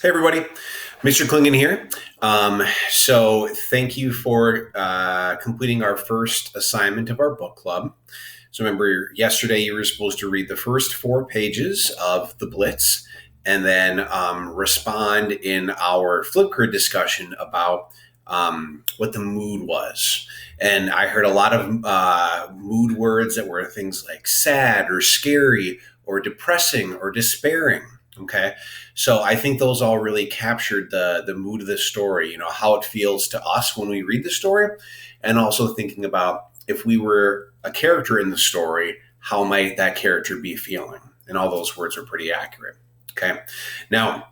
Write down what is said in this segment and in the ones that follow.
Hey everybody, Mr. Clingan here. So thank you for completing our first assignment of our book club. So remember, yesterday you were supposed to read the first 4 pages of the Blitz and then respond in our Flipgrid discussion about what the mood was. And I heard a lot of mood words that were things like sad or scary or depressing or despairing. Okay. So I think those all really captured the mood of the story, how it feels to us when we read the story, and also thinking about if we were a character in the story, how might that character be feeling? And all those words are pretty accurate. Okay. Now,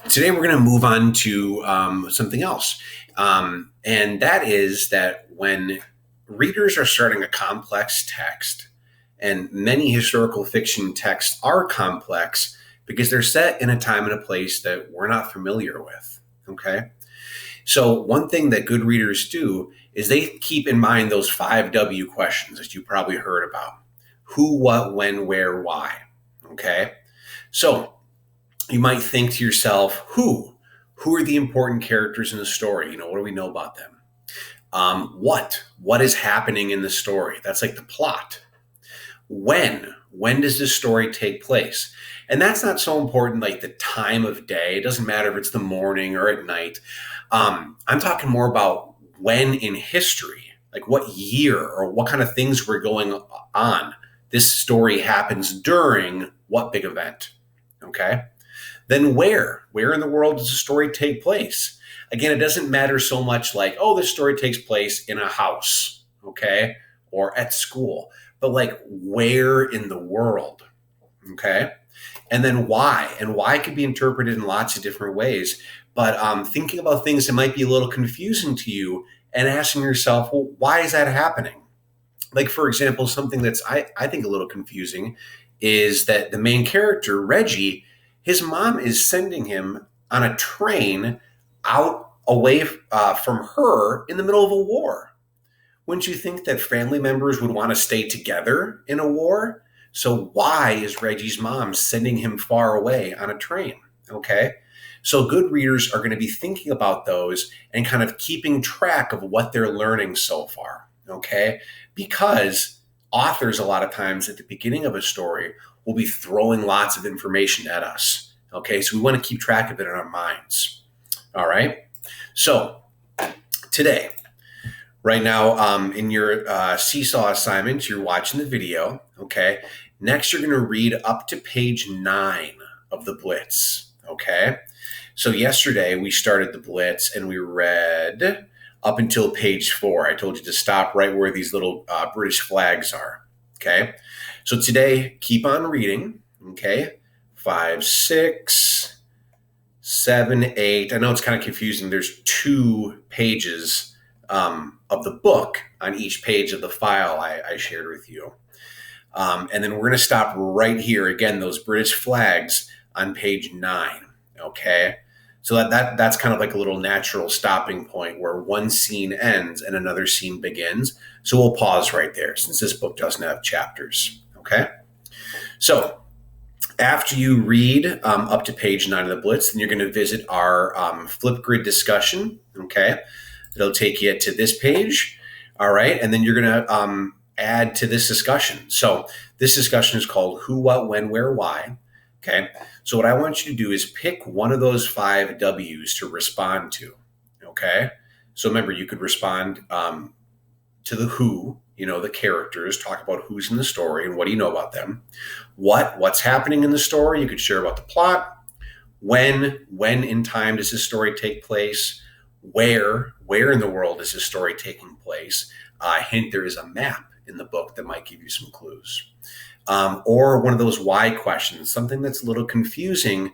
today we're going to move on to something else. And that is that when readers are starting a complex text, and many historical fiction texts are complex, because they're set in a time and a place that we're not familiar with, okay? So one thing that good readers do is they keep in mind those 5W questions that you probably heard about. Who, what, when, where, why, okay? So you might think to yourself, who? Who are the important characters in the story? What do we know about them? What is happening in the story? That's like the plot. When does this story take place? And that's not so important, like the time of day. It doesn't matter if it's the morning or at night. I'm talking more about when in history, like what year or what kind of things were going on. This story happens during what big event, okay? Then where in the world does the story take place? Again, it doesn't matter so much like, oh, this story takes place in a house, okay? Or at school, but like where in the world, okay? And then why? And why could be interpreted in lots of different ways. But thinking about things that might be a little confusing to you and asking yourself, well, why is that happening? Like, for example, something that's, I think, a little confusing is that the main character, Reggie, his mom is sending him on a train out away from her in the middle of a war. Wouldn't you think that family members would want to stay together in a war? So why is Reggie's mom sending him far away on a train? Okay. So good readers are going to be thinking about those and kind of keeping track of what they're learning so far. Okay. Because authors, a lot of times at the beginning of a story, will be throwing lots of information at us. Okay. So we want to keep track of it in our minds. All right. So today, right now, in your seesaw assignment, you're watching the video, okay? Next, you're going to read up to page 9 of the Blitz, okay? So yesterday, we started the Blitz, and we read up until page 4. I told you to stop right where these little British flags are, okay? So today, keep on reading, okay? 5, 6, 7, 8. I know it's kind of confusing. There's 2 pages of the book on each page of the file I shared with you. And then we're going to stop right here. Again, those British flags on page 9. Okay. So that's kind of like a little natural stopping point where one scene ends and another scene begins. So we'll pause right there since this book doesn't have chapters. Okay. So after you read up to page 9 of the Blitz, then you're going to visit our Flipgrid discussion. Okay. It'll take you to this page. All right. And then you're going to add to this discussion. So this discussion is called Who, What, When, Where, Why. Okay. So what I want you to do is pick one of those 5 W's to respond to. Okay. So remember, you could respond to the who, the characters, talk about who's in the story and what do you know about them. What's happening in the story? You could share about the plot. When in time does this story take place? Where in the world is this story taking place? Hint, there is a map in the book that might give you some clues. Or one of those why questions, something that's a little confusing.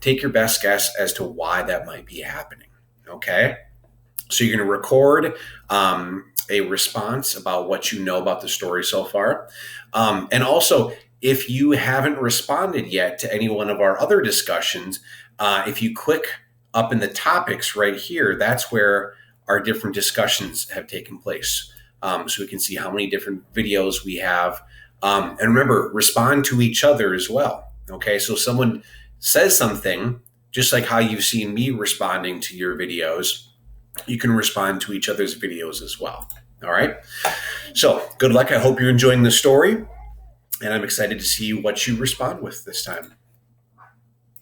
Take your best guess as to why that might be happening. Okay? So you're going to record a response about what you know about the story so far. And also, if you haven't responded yet to any one of our other discussions, if you click up in the topics right here, that's where our different discussions have taken place. So we can see how many different videos we have. And remember, respond to each other as well. Okay, so someone says something just like how you've seen me responding to your videos, you can respond to each other's videos as well. All right. So good luck. I hope you're enjoying the story, and I'm excited to see what you respond with this time.